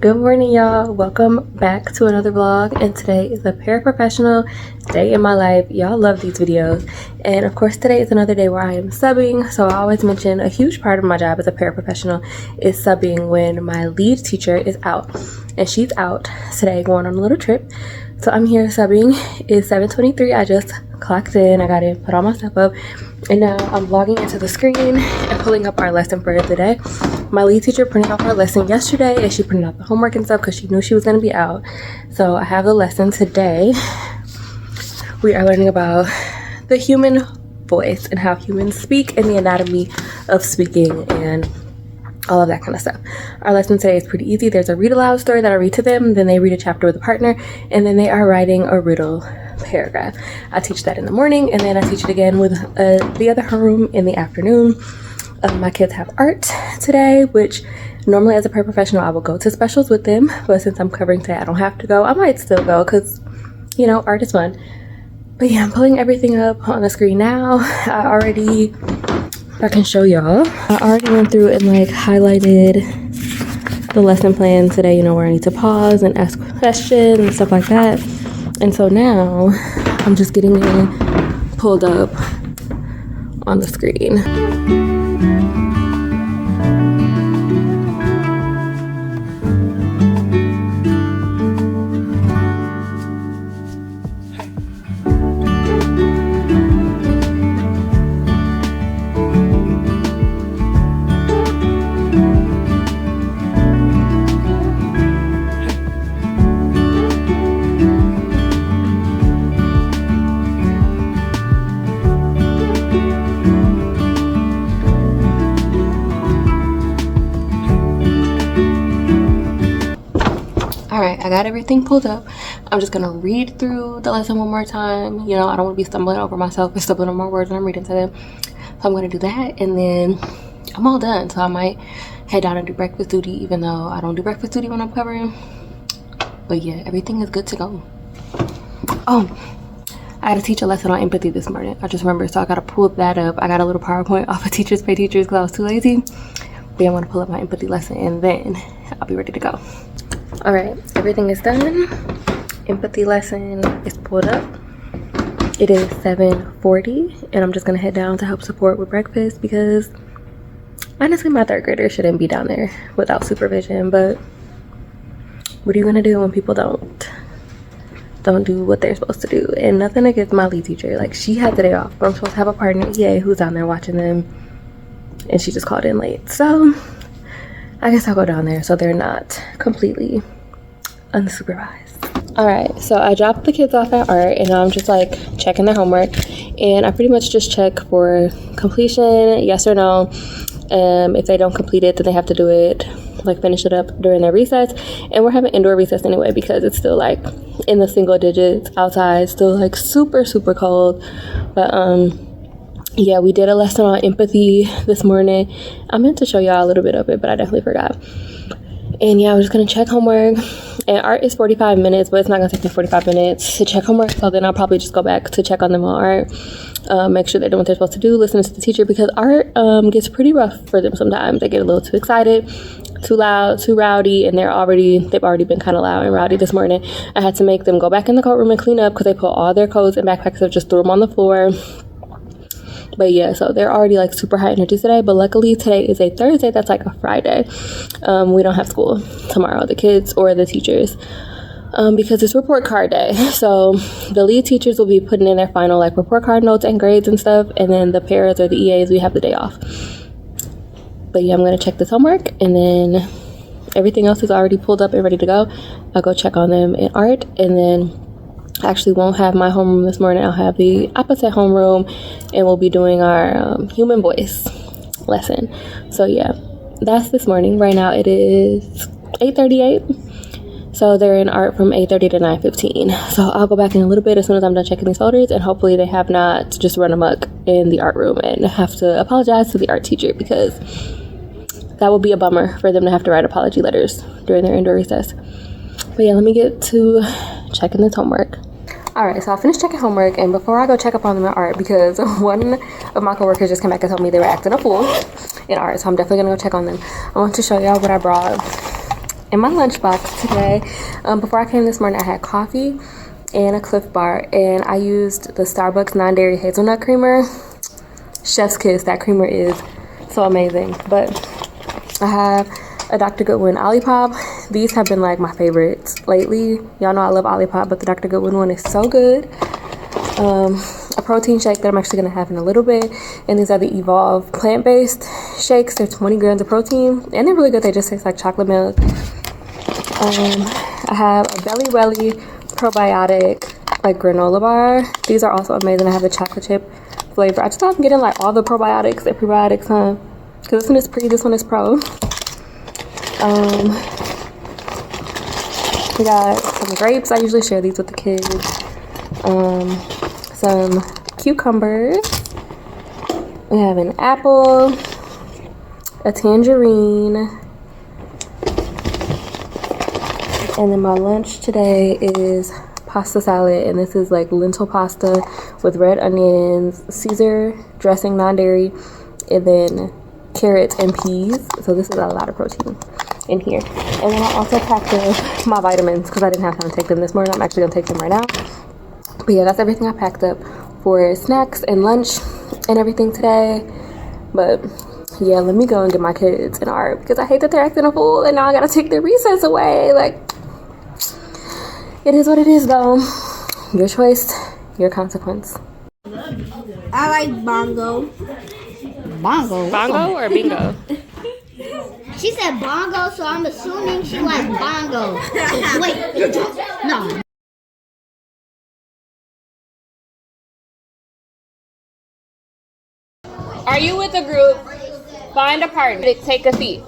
Good morning, y'all. Welcome back to another vlog, and today is a paraprofessional day in my life. Y'all love these videos, and of course today is another day where I am subbing. So I always mention a huge part of my job as a paraprofessional is subbing when my lead teacher is out, and she's out today going on a little trip. So I'm here subbing. It's 7:23. I just clocked in. I got in, put all my stuff up, and now I'm logging into the screen and pulling up our lesson for the day. My lead teacher printed off our lesson yesterday, and she printed out the homework and stuff because she knew she was going to be out. So I have the lesson today. We are learning about the human voice and how humans speak and the anatomy of speaking and all of that kind of stuff. Our lesson today is pretty easy. There's a read aloud story that I read to them, then they read a chapter with a partner, and then they are writing a riddle paragraph. I teach that in the morning, and then I teach it again with the other room in the afternoon. My kids have art today, which normally as a paraprofessional I will go to specials with them, but since I'm covering today I don't have to go. I might still go because, you know, art is fun. But yeah, I'm pulling everything up on the screen now. If I can show y'all, I already went through and like highlighted the lesson plan today, you know, where I need to pause and ask questions and stuff like that. And so now I'm just getting it pulled up on the screen. Alright, I got everything pulled up. I'm just gonna read through the lesson one more time. You know, I don't want to be stumbling over myself and stumbling on my words when I'm reading to them. So I'm gonna do that, and then I'm all done. So I might head down and do breakfast duty, even though I don't do breakfast duty when I'm covering. But yeah, everything is good to go. Oh, I had to teach a lesson on empathy this morning. I just remembered, so I gotta pull that up. I got a little PowerPoint off of Teachers Pay Teachers because I was too lazy. But yeah, I want to pull up my empathy lesson, and then I'll be ready to go. All right, everything is done. Empathy lesson is pulled up. It is 7:40, and I'm just gonna head down to help support with breakfast because honestly my third graders shouldn't be down there without supervision. But what are you gonna do when people don't do what they're supposed to do? And nothing against my lead teacher, like she had the day off, but I'm supposed to have a partner, EA, who's down there watching them, and she just called in late. So I guess I'll go down there so they're not completely unsupervised. All right, so I dropped the kids off at art, and I'm just like checking their homework, and I pretty much just check for completion, yes or no. If they don't complete it, then they have to do it, like finish it up during their recess. And we're having indoor recess anyway because it's still like in the single digits outside, still like super cold. But yeah, we did a lesson on empathy this morning. I meant to show y'all a little bit of it, but I definitely forgot. And yeah, I was just gonna check homework, and art is 45 minutes, but it's not gonna take me 45 minutes to check homework. So then I'll probably just go back to check on them on art, make sure they're doing what they're supposed to do, listen to the teacher, because art gets pretty rough for them sometimes. They get a little too excited, too loud, too rowdy, and they've already been kind of loud and rowdy this morning. I had to make them go back in the coat room and clean up because they put all their coats and backpacks up, just threw them on the floor. But yeah, so they're already like super high energy today, but luckily today is a Thursday. That's like a Friday. We don't have school tomorrow, the kids or the teachers. because it's report card day. So the lead teachers will be putting in their final like report card notes and grades and stuff, and then the paras or the EAs, we have the day off. But yeah, I'm gonna check this homework, and then everything else is already pulled up and ready to go. I'll go check on them in art, and then I actually won't have my homeroom this morning. I'll have the opposite homeroom, and we'll be doing our human voice lesson. So yeah, that's this morning. Right now it is 8:38. So they're in art from 8:30 to 9:15. So I'll go back in a little bit as soon as I'm done checking these folders, and hopefully they have not just run amok in the art room and have to apologize to the art teacher, because that would be a bummer for them to have to write apology letters during their indoor recess. But yeah, let me get to checking this homework. All right, so I finished checking homework, and before I go check up on them in art, because one of my coworkers just came back and told me they were acting a fool in art, so I'm definitely gonna go check on them. I want to show y'all what I brought in my lunchbox today. Before I came this morning, I had coffee and a Cliff Bar, and I used the Starbucks non-dairy hazelnut creamer. Chef's kiss, that creamer is so amazing. But I have a Dr. Goodwin Olipop. These have been like my favorites lately. Y'all know I love Olipop, but the Dr. Goodwin one is so good. A protein shake that I'm actually gonna have in a little bit, and these are the Evolve plant-based shakes. They're 20 grams of protein, and they're really good. They just taste like chocolate milk. I have a Belly Welly probiotic like granola bar. These are also amazing. I have the chocolate chip flavor. I just thought I'm getting like all the probiotics and prebiotics, huh? Because this one is pre, this one is pro. We got some grapes. I usually share these with the kids. Some cucumbers. We have an apple, a tangerine, and then my lunch today is pasta salad, and this is like lentil pasta with red onions, Caesar dressing, non-dairy, and then carrots and peas. So this is a lot of protein in here. And then I also packed up my vitamins because I didn't have time to take them this morning. I'm actually gonna take them right now. But yeah, that's everything I packed up for snacks and lunch and everything today. But yeah, let me go and get my kids in art, because I hate that they're acting a fool and now I gotta take their recess away. Like, it is what it is though. Your choice, your consequence. I like bongo. Bongo? Bongo or bingo? She said bongo, so I'm assuming she likes bongo. Wait, no. Are you with a group? Find a partner. Take a seat.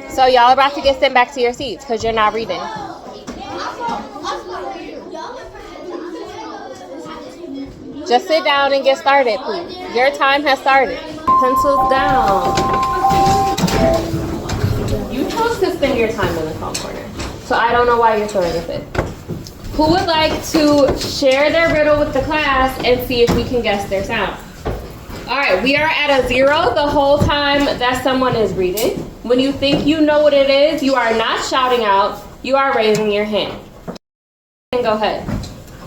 So y'all are about to get sent back to your seats because you're not reading. Just sit down and get started, please. Your time has started. Pencils down. You chose to spend your time in the calm corner, so I don't know why you're throwing a fit. Who would like to share their riddle with the class and see if we can guess their sound? All right, we are at a 0 the whole time that someone is reading. When you think you know what it is, you are not shouting out, you are raising your hand. And go ahead.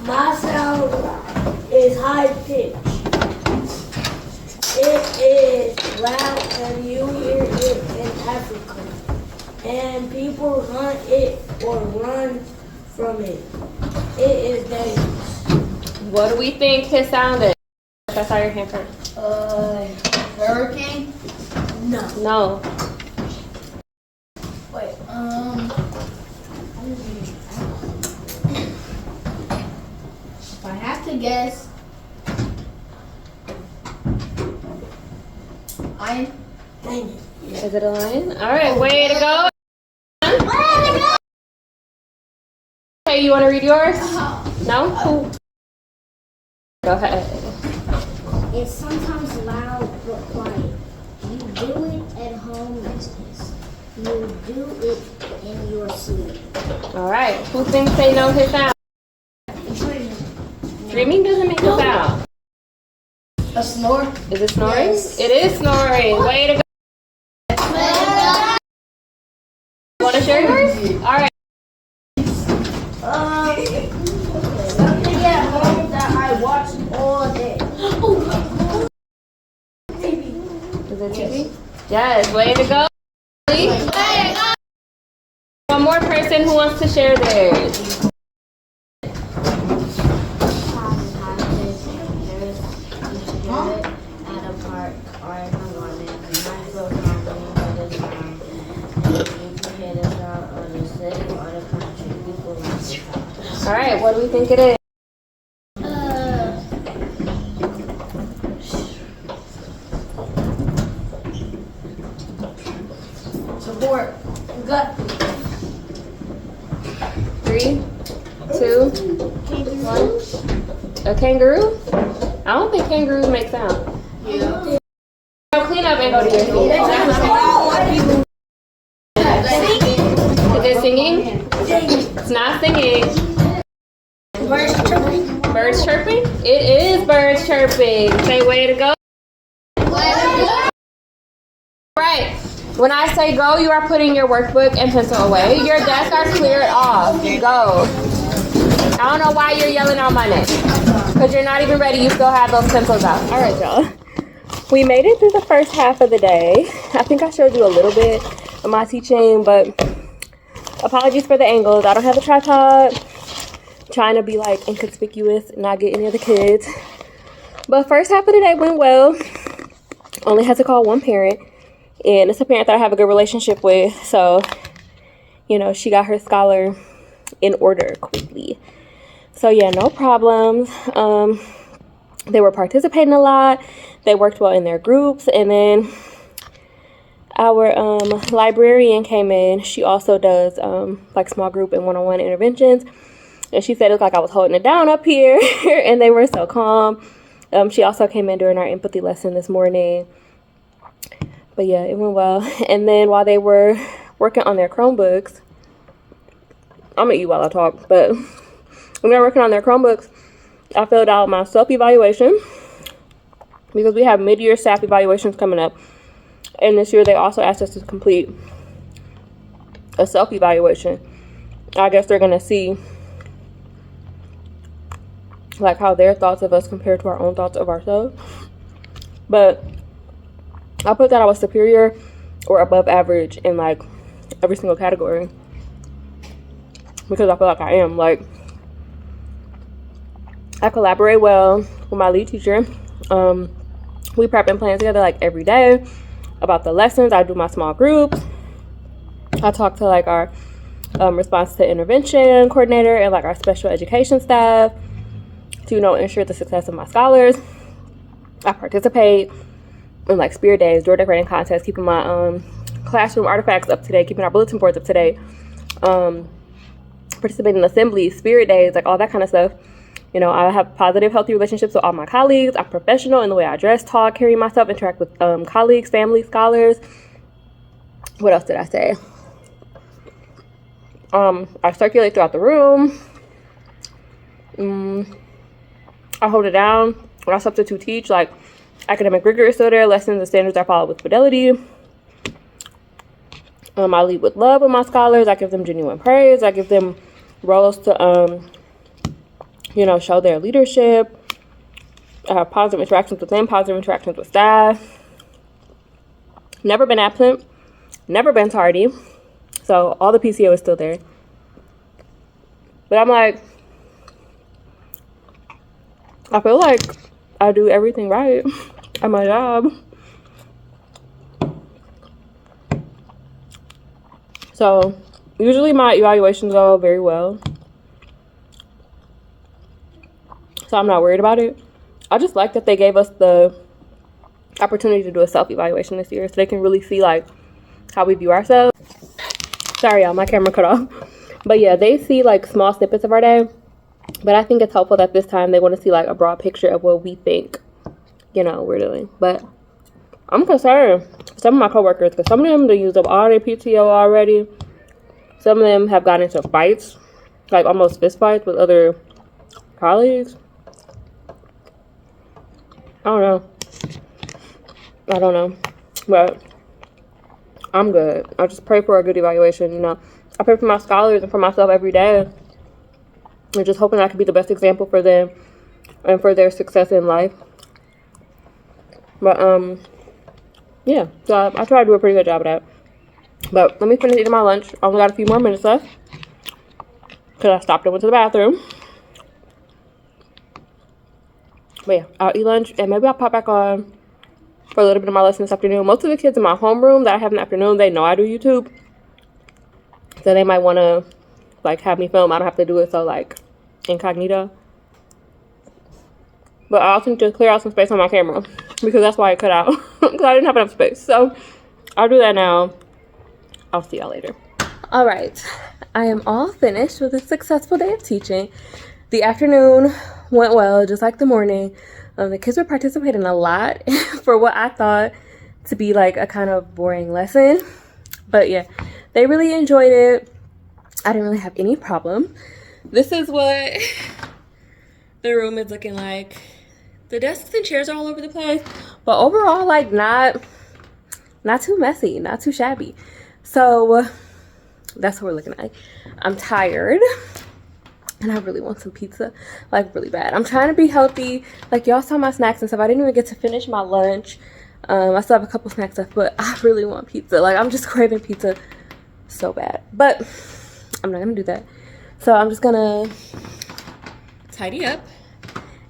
My sound is high pitched. It is loud and you hear it in Africa. And people hunt it or run from it. It is dangerous. What do we think his sound is? I saw your hand first. Hurricane? No. Wait, if I have to guess, lion. Dang it. Is it a lion? All right, way to go. Okay, you want to read yours? No? Go ahead. It's sometimes loud but quiet. You do it at home business. You do it in your sleep. All right, who thinks they know his sound? Dreaming doesn't make a sound. A snore? Is it snoring? Yes. It is snoring. Way to go. All right. Something at home that I watch all day. Is it TV? Yes, way to go. One more person who wants to share theirs. All right, what do we think it is? Support. Gut. 3, 2, 1. A kangaroo? I don't think kangaroos make sound. Yeah. Clean up and go to your seat. Is it singing? It's not singing. Birds chirping. Birds chirping? It is birds chirping. Say way to go. Right. When I say go, you are putting your workbook and pencil away. Your desks are cleared off. Go. I don't know why you're yelling on my neck. Because you're not even ready. You still have those pencils out. All right, y'all. We made it through the first half of the day. I think I showed you a little bit of my teaching, but apologies for the angles. I don't have a tripod. I'm trying to be like inconspicuous and not get any of the kids. But first half of the day went well. Only had to call one parent. And it's a parent that I have a good relationship with. So, you know, she got her scholar in order quickly. So, yeah, no problems. They were participating a lot. They worked well in their groups. And then our librarian came in. She also does like small group and one-on-one interventions. And she said it looked like I was holding it down up here. And they were so calm. She also came in during our empathy lesson this morning. But yeah, it went well. And then while they were working on their Chromebooks, I'm gonna eat while I talk, but when they were working on their Chromebooks, I filled out my self-evaluation because we have mid-year staff evaluations coming up. And this year they also asked us to complete a self-evaluation. I guess they're gonna see like how their thoughts of us compare to our own thoughts of ourselves. But I put that I was superior or above average in like every single category because I feel like I am. Like, I collaborate well with my lead teacher. We prep and plan together like every day about the lessons. I do my small groups. I talk to like our response to intervention coordinator and like our special education staff to, you know, ensure the success of my scholars. I participate in like spirit days, door decorating contests, keeping my classroom artifacts up to date, keeping our bulletin boards up to date, participating in assemblies, spirit days, like all that kind of stuff. You know, I have positive, healthy relationships with all my colleagues. I'm professional in the way I dress, talk, carry myself, interact with colleagues, family, scholars. What else did I say? I circulate throughout the room. I hold it down. When I substitute teach, like, academic rigor is still there. Lessons and standards are followed with fidelity. I lead with love with my scholars. I give them genuine praise. I give them roles to, you know, show their leadership. I have positive interactions with them, positive interactions with staff. Never been absent. Never been tardy. So all the PCO is still there. But I'm like, I feel like I do everything right at my job. So usually my evaluations go very well. So I'm not worried about it. I just like that they gave us the opportunity to do a self-evaluation this year so they can really see like how we view ourselves. Sorry y'all, my camera cut off. But yeah, they see like small snippets of our day. But I think it's helpful that this time they want to see like a broad picture of what we think, you know, we're doing. But I'm concerned for some of my coworkers because some of them, they used up all their PTO already. Some of them have gotten into fights, like almost fist fights with other colleagues. I don't know. But I'm good. I just pray for a good evaluation, you know. I pray for my scholars and for myself every day. And just hoping I could be the best example for them and for their success in life. But, yeah. So I try to do a pretty good job of that. But let me finish eating my lunch. I only got a few more minutes left. Because I stopped and went to the bathroom. But yeah, I'll eat lunch. And maybe I'll pop back on for a little bit of my lesson this afternoon. Most of the kids in my homeroom that I have in the afternoon, they know I do YouTube. So they might want to, like, have me film. I don't have to do it so, like, incognito. But I also need to clear out some space on my camera. Because that's why I cut out. Because I didn't have enough space. So I'll do that now. I'll see y'all later. All right. I am all finished with a successful day of teaching. The afternoon went well, just like the morning. The kids were participating a lot for what I thought to be like a kind of boring lesson. But yeah, they really enjoyed it. I didn't really have any problem. This is what the room is looking like. The desks and chairs are all over the place. But overall, like not too messy, not too shabby. So that's what we're looking at. I'm tired. And I really want some pizza, like really bad. I'm trying to be healthy. Like y'all saw my snacks and stuff. I didn't even get to finish my lunch. I still have a couple snacks left, but I really want pizza. Like I'm just craving pizza so bad. But I'm not gonna do that. So I'm just gonna tidy up.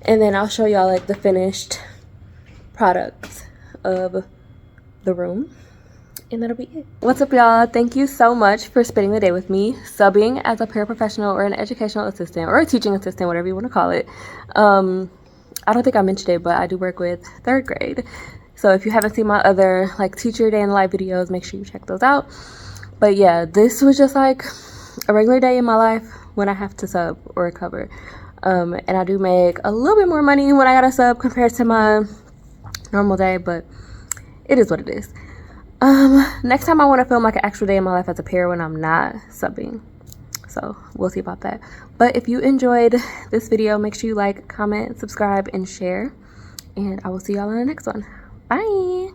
And then I'll show y'all like the finished products of the room. And that'll be it. What's up, y'all? Thank you so much for spending the day with me, subbing as a paraprofessional or an educational assistant or a teaching assistant, whatever you want to call it. I don't think I mentioned it, but I do work with 3rd grade. So if you haven't seen my other like teacher day in life videos, make sure you check those out. But yeah, this was just like a regular day in my life when I have to sub or cover. And I do make a little bit more money when I got a sub compared to my normal day, but it is what it is. Next time I want to film like an actual day in my life as a pair when I'm not subbing. So we'll see about that. But if you enjoyed this video, make sure you like, comment, subscribe, and share. And I will see y'all in the next one. Bye.